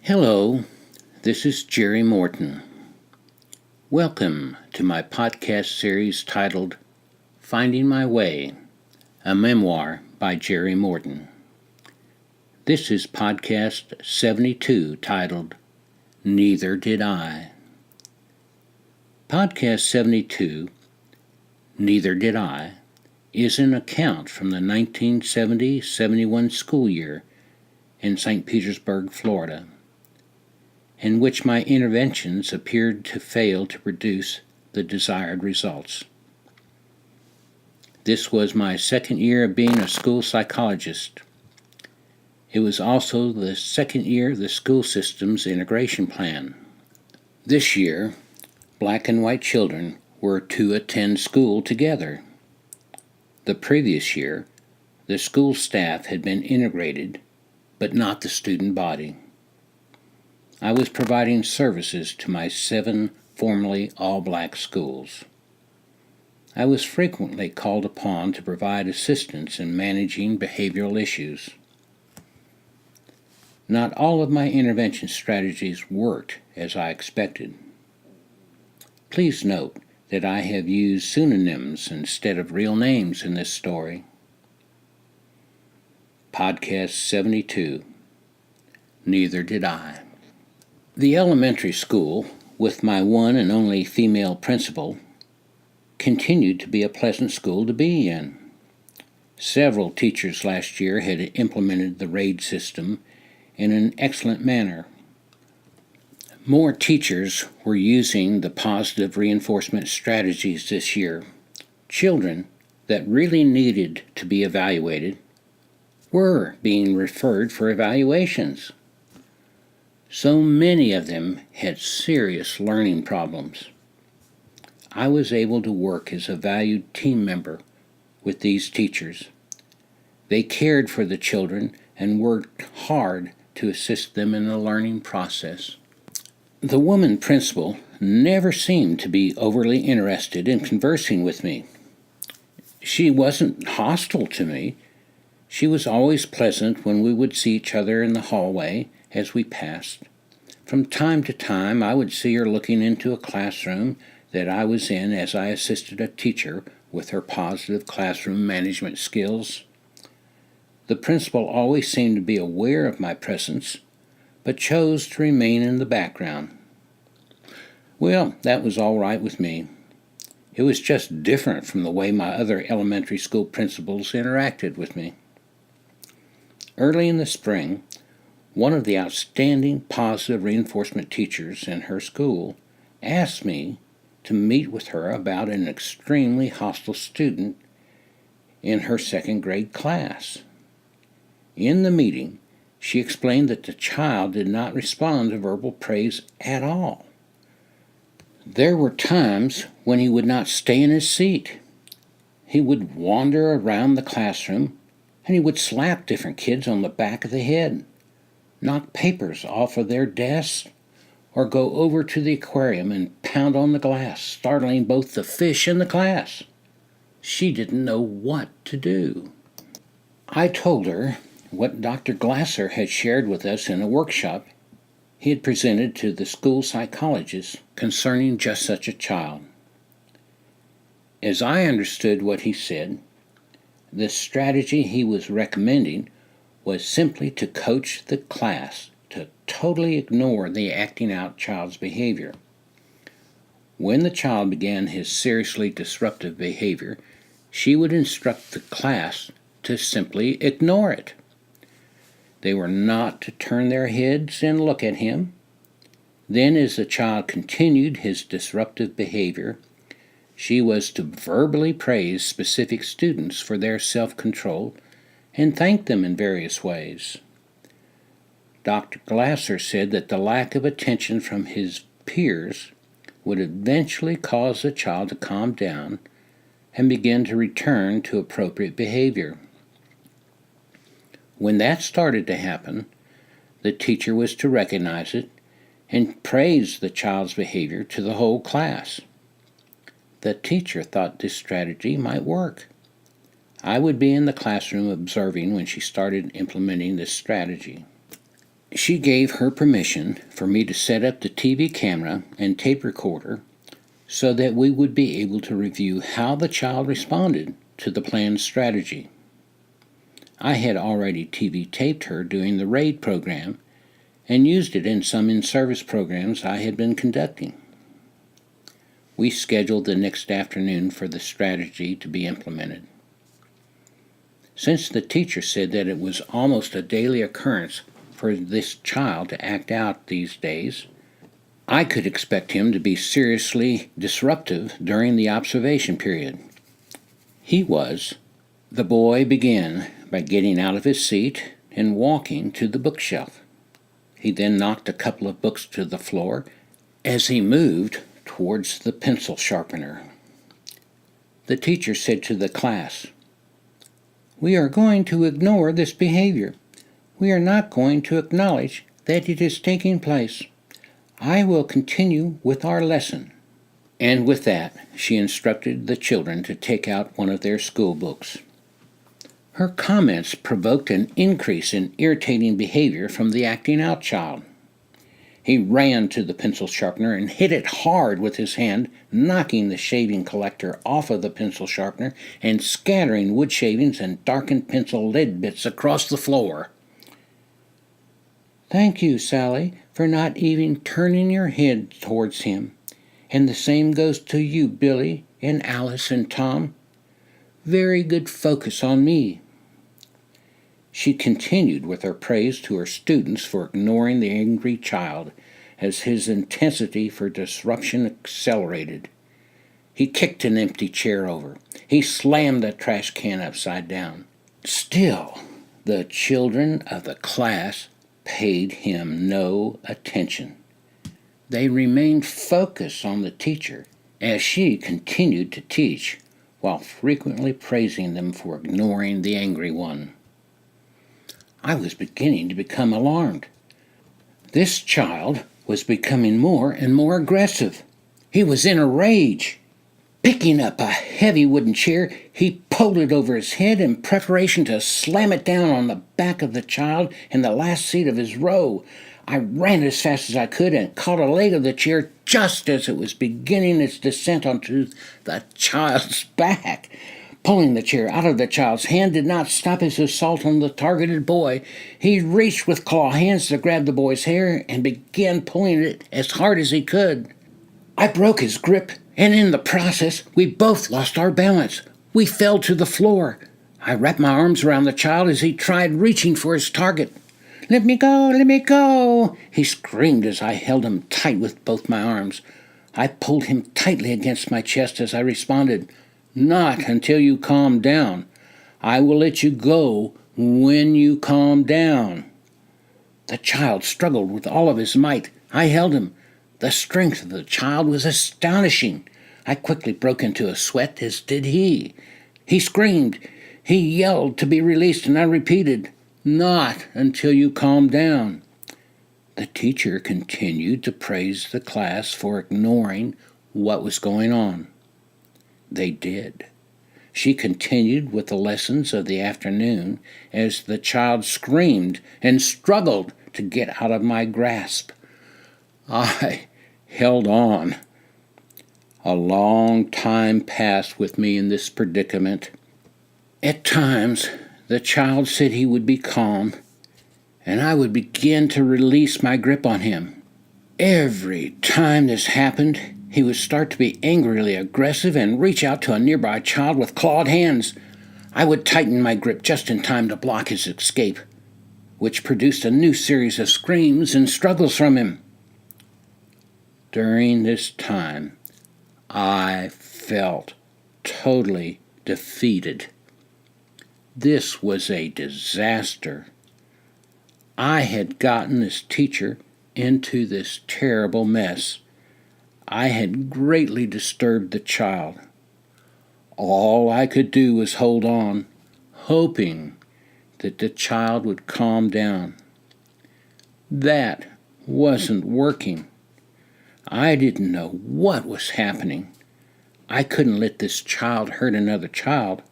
Hello, this is Jerry Morton. Welcome to my podcast series titled Finding My Way, a memoir by Jerry Morton. This is podcast 72 titled Neither Did I. Podcast 72, Neither Did I, is an account from the 1970-71 school year in St. Petersburg, Florida, in which my interventions appeared to fail to produce the desired results. This was my second year of being a school psychologist. It was also the second year of the school system's integration plan. This year, black and white children were to attend school together. The previous year, the school staff had been integrated, but not the student body. I was providing services to my 7 formerly all-black schools. I was frequently called upon to provide assistance in managing behavioral issues. Not all of my intervention strategies worked as I expected. Please note that I have used pseudonyms instead of real names in this story. Podcast 72. Neither did I. The elementary school, with my one and only female principal, continued to be a pleasant school to be in. Several teachers last year had implemented the RAID system in an excellent manner. More teachers were using the positive reinforcement strategies this year. Children that really needed to be evaluated were being referred for evaluations. So many of them had serious learning problems. I was able to work as a valued team member with these teachers. They cared for the children and worked hard to assist them in the learning process. The woman principal never seemed to be overly interested in conversing with me. She wasn't hostile to me. She was always pleasant when we would see each other in the hallway as we passed. From time to time, I would see her looking into a classroom that I was in as I assisted a teacher with her positive classroom management skills. The principal always seemed to be aware of my presence, but chose to remain in the background. Well, that was all right with me. It was just different from the way my other elementary school principals interacted with me. Early in the spring, one of the outstanding positive reinforcement teachers in her school asked me to meet with her about an extremely hostile student in her second grade class. In the meeting, she explained that the child did not respond to verbal praise at all. There were times when he would not stay in his seat. He would wander around the classroom and he would slap different kids on the back of the head, knock papers off of their desks, or go over to the aquarium and pound on the glass, startling both the fish and the class. She didn't know what to do. I told her what Dr. Glasser had shared with us in a workshop he had presented to the school psychologist concerning just such a child. As I understood what he said, the strategy he was recommending was simply to coach the class to totally ignore the acting out child's behavior. When the child began his seriously disruptive behavior, she would instruct the class to simply ignore it. They were not to turn their heads and look at him. Then, as the child continued his disruptive behavior, she was to verbally praise specific students for their self-control and thank them in various ways. Dr. Glasser said that the lack of attention from his peers would eventually cause the child to calm down and begin to return to appropriate behavior. When that started to happen, the teacher was to recognize it and praise the child's behavior to the whole class. The teacher thought this strategy might work. I would be in the classroom observing when she started implementing this strategy. She gave her permission for me to set up the TV camera and tape recorder so that we would be able to review how the child responded to the planned strategy. I had already TV taped her doing the RAID program and used it in some in-service programs I had been conducting. We scheduled the next afternoon for the strategy to be implemented. Since the teacher said that it was almost a daily occurrence for this child to act out these days, I could expect him to be seriously disruptive during the observation period. He was. The boy began by getting out of his seat and walking to the bookshelf. He then knocked a couple of books to the floor as he moved towards the pencil sharpener. The teacher said to the class, "We are going to ignore this behavior. We are not going to acknowledge that it is taking place. I will continue with our lesson." And with that, she instructed the children to take out one of their school books. Her comments provoked an increase in irritating behavior from the acting out child. He ran to the pencil sharpener and hit it hard with his hand, knocking the shaving collector off of the pencil sharpener and scattering wood shavings and darkened pencil lead bits across the floor. "Thank you, Sally, for not even turning your head towards him. And the same goes to you, Billy, and Alice and Tom. Very good focus on me." She continued with her praise to her students for ignoring the angry child as his intensity for disruption accelerated. He kicked an empty chair over. He slammed the trash can upside down. Still, the children of the class paid him no attention. They remained focused on the teacher as she continued to teach, while frequently praising them for ignoring the angry one. I was beginning to become alarmed. This child was becoming more and more aggressive. He was in a rage. Picking up a heavy wooden chair, he pulled it over his head in preparation to slam it down on the back of the child in the last seat of his row. I ran as fast as I could and caught a leg of the chair just as it was beginning its descent onto the child's back. Pulling the chair out of the child's hand did not stop his assault on the targeted boy. He reached with claw hands to grab the boy's hair and began pulling it as hard as he could. I broke his grip, and in the process, we both lost our balance. We fell to the floor. I wrapped my arms around the child as he tried reaching for his target. "Let me go, let me go," he screamed as I held him tight with both my arms. I pulled him tightly against my chest as I responded, "Not until you calm down. I will let you go when you calm down." The child struggled with all of his might. I held him. The strength of the child was astonishing. I quickly broke into a sweat, as did he. He screamed. He yelled to be released, and I repeated, "Not until you calm down." The teacher continued to praise the class for ignoring what was going on. They did. She continued with the lessons of the afternoon as the child screamed and struggled to get out of my grasp. I held on. A long time passed with me in this predicament. At times, the child said he would be calm, and I would begin to release my grip on him. Every time this happened, he would start to be angrily aggressive and reach out to a nearby child with clawed hands. I would tighten my grip just in time to block his escape, which produced a new series of screams and struggles from him. During this time, I felt totally defeated. This was a disaster. I had gotten this teacher into this terrible mess. I had greatly disturbed the child. All I could do was hold on, hoping that the child would calm down. That wasn't working. I didn't know what was happening. I couldn't let this child hurt another child.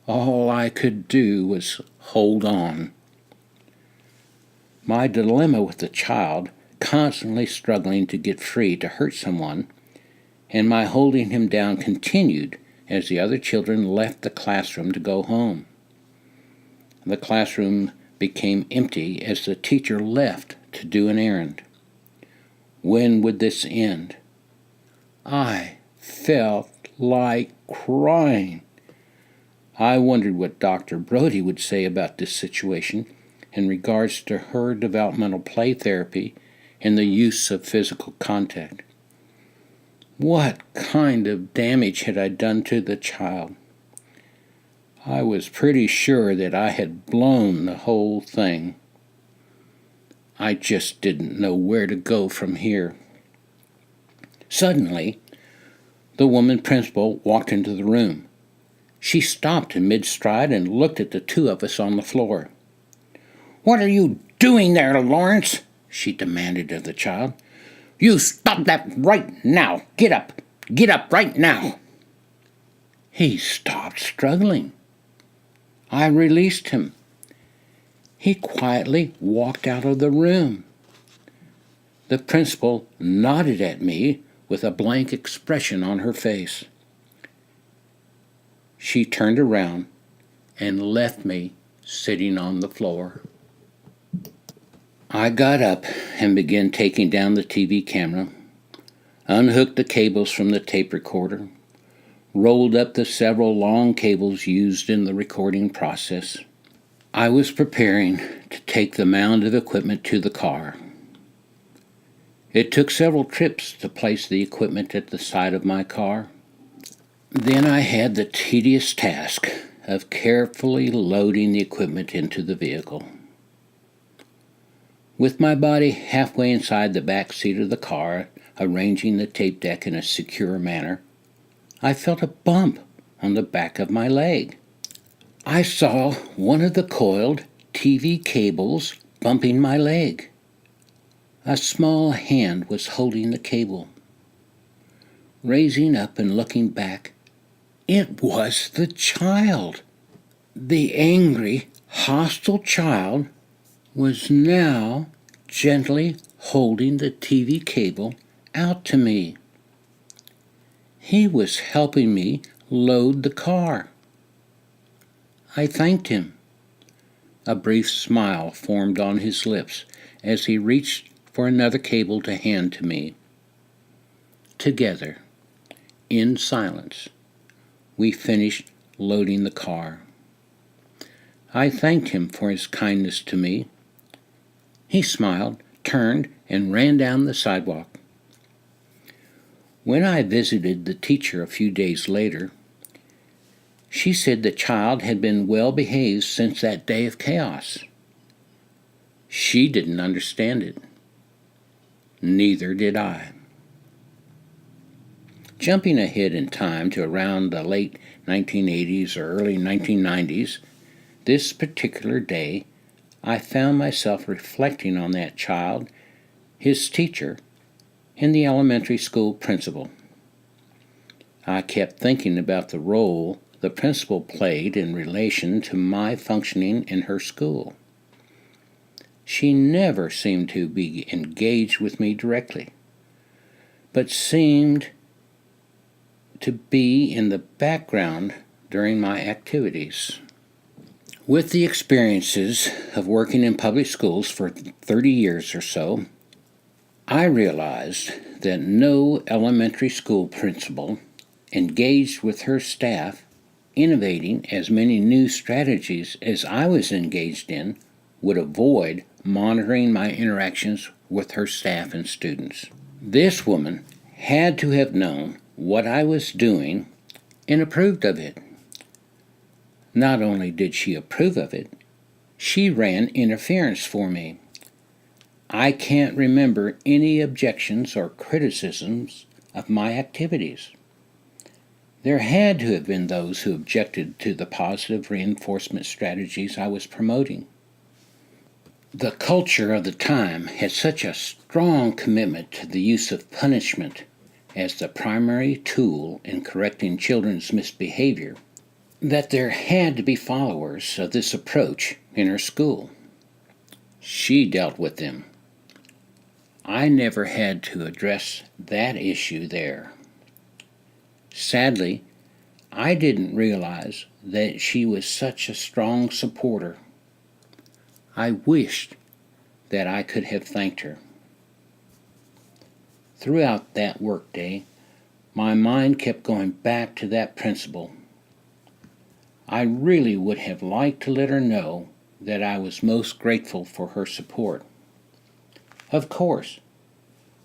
All I could do was hold on. My dilemma with the child constantly struggling to get free to hurt someone, and my holding him down continued as the other children left the classroom to go home. The classroom became empty as the teacher left to do an errand. When would this end? I felt like crying. I wondered what Dr. Brody would say about this situation in regards to her developmental play therapy and the use of physical contact. What kind of damage had I done to the child? I was pretty sure that I had blown the whole thing. I just didn't know where to go from here. Suddenly, the woman principal walked into the room. She stopped in mid-stride and looked at the two of us on the floor. "What are you doing there, Lawrence?" she demanded of the child. "You stop that right now! Get up! Get up right now!" He stopped struggling. I released him. He quietly walked out of the room. The principal nodded at me with a blank expression on her face. She turned around and left me sitting on the floor. I got up and began taking down the TV camera, unhooked the cables from the tape recorder, rolled up the several long cables used in the recording process. I was preparing to take the mound of equipment to the car. It took several trips to place the equipment at the side of my car. Then I had the tedious task of carefully loading the equipment into the vehicle. With my body halfway inside the back seat of the car, arranging the tape deck in a secure manner, I felt a bump on the back of my leg. I saw one of the coiled TV cables bumping my leg. A small hand was holding the cable. Raising up and looking back, it was the child. The angry, hostile child was now gently holding the TV cable out to me. He was helping me load the car. I thanked him. A brief smile formed on his lips as he reached for another cable to hand to me. Together, in silence, we finished loading the car. I thanked him for his kindness to me. He smiled, turned, and ran down the sidewalk. When I visited the teacher a few days later, she said the child had been well behaved since that day of chaos. She didn't understand it. Neither did I. Jumping ahead in time to around the late 1980s or early 1990s, this particular day, I found myself reflecting on that child, his teacher, and the elementary school principal. I kept thinking about the role the principal played in relation to my functioning in her school. She never seemed to be engaged with me directly, but seemed to be in the background during my activities. With the experiences of working in public schools for 30 years or so, I realized that no elementary school principal engaged with her staff innovating as many new strategies as I was engaged in would avoid monitoring my interactions with her staff and students. This woman had to have known what I was doing and approved of it. Not only did she approve of it, she ran interference for me. I can't remember any objections or criticisms of my activities. There had to have been those who objected to the positive reinforcement strategies I was promoting. The culture of the time had such a strong commitment to the use of punishment as the primary tool in correcting children's misbehavior that there had to be followers of this approach in her school. She dealt with them. I never had to address that issue there. Sadly, I didn't realize that she was such a strong supporter. I wished that I could have thanked her. Throughout that workday, my mind kept going back to that principal. I really would have liked to let her know that I was most grateful for her support. Of course,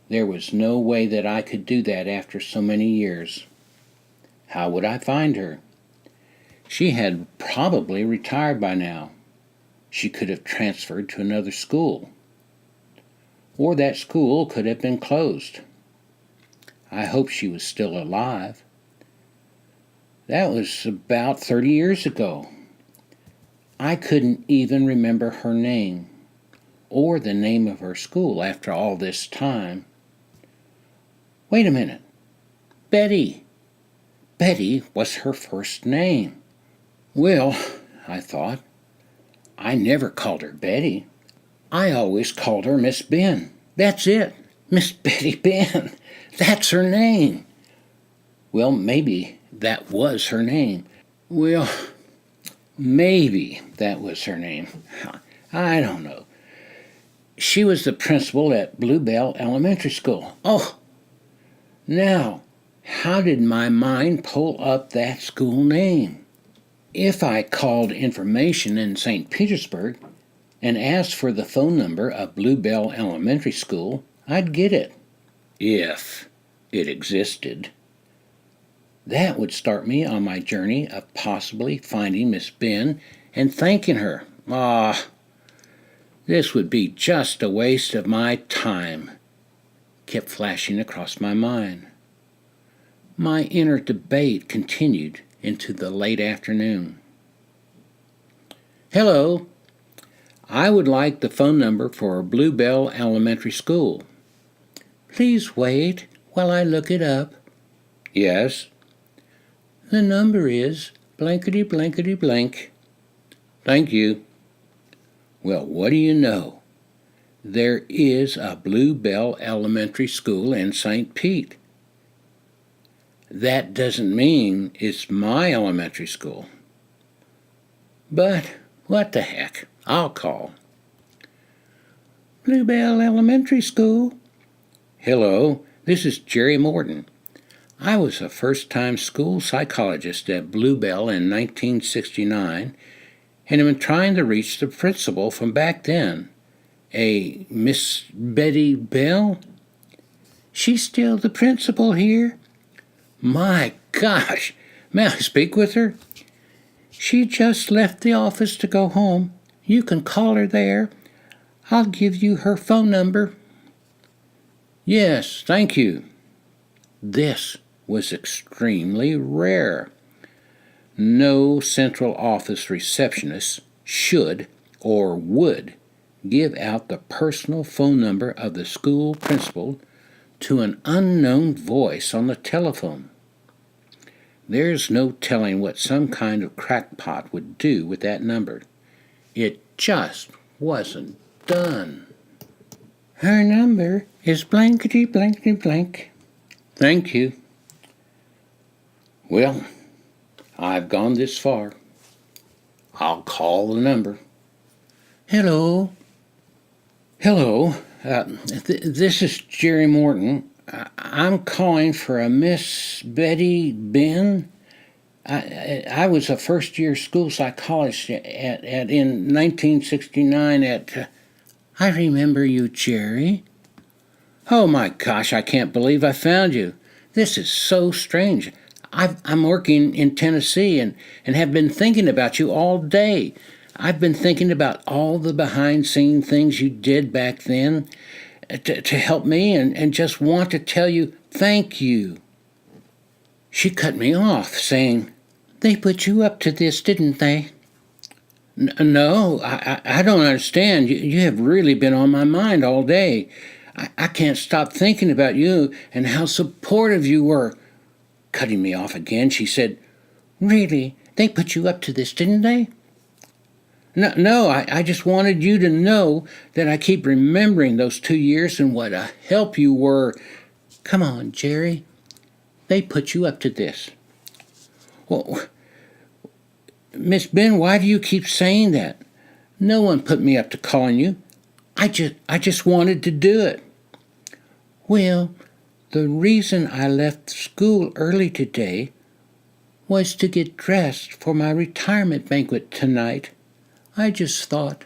there was no way that I could do that after so many years. How would I find her? She had probably retired by now. She could have transferred to another school. Or that school could have been closed. I hope she was still alive. That was about 30 years ago. I couldn't even remember her name or the name of her school after all this time. Wait a minute. Betty. Betty was her first name. Well, I thought, I never called her Betty. I always called her Miss Ben. That's it. Miss Betty Ben. That's her name. Well, maybe that was her name. Well, maybe that was her name. I don't know. She was the principal at Bluebell Elementary School. Oh, now, how did my mind pull up that school name? If I called information in St. Petersburg and asked for the phone number of Bluebell Elementary School, I'd get it. If it existed. That would start me on my journey of possibly finding Miss Ben and thanking her. This would be just a waste of my time, kept flashing across my mind. My inner debate continued into the late afternoon. Hello, I would like the phone number for Bluebell Elementary School. Please wait while I look it up. Yes. The number is blankety blankety blank. Thank you. Well, what do you know? There is a Bluebell Elementary School in St. Pete. That doesn't mean it's my elementary school. But what the heck, I'll call. Bluebell Elementary School. Hello, this is Jerry Morton. I was a first-time school psychologist at Bluebell in 1969, and am trying to reach the principal from back then. A Miss Betty Bell? She's still the principal here? My gosh, may I speak with her? She just left the office to go home. You can call her there. I'll give you her phone number. Yes, thank you. This was extremely rare. No central office receptionist should or would give out the personal phone number of the school principal to an unknown voice on the telephone. There's no telling what some kind of crackpot would do with that number. It just wasn't done. Her number is blankety blankety blank. Thank you. Well, I've gone this far. I'll call the number. Hello. Hello. This is Jerry Morton. I'm calling for a Miss Betty Ben. I was a first-year school psychologist in 1969 at... I remember you, Jerry. Oh my gosh, I can't believe I found you. This is so strange. I'm working in Tennessee and have been thinking about you all day. I've been thinking about all the behind-scene things you did back then to help me and just want to tell you thank you. She cut me off, saying, They put you up to this, didn't they? No, I don't understand. You have really been on my mind all day. I can't stop thinking about you and how supportive you were. Cutting me off again, she said, Really? They put you up to this, didn't they? No, I just wanted you to know that I keep remembering those 2 years and what a help you were. Come on, Jerry. They put you up to this. Well, Miss Ben, why do you keep saying that? No one put me up to calling you. I just wanted to do it. Well, the reason I left school early today was to get dressed for my retirement banquet tonight. I just thought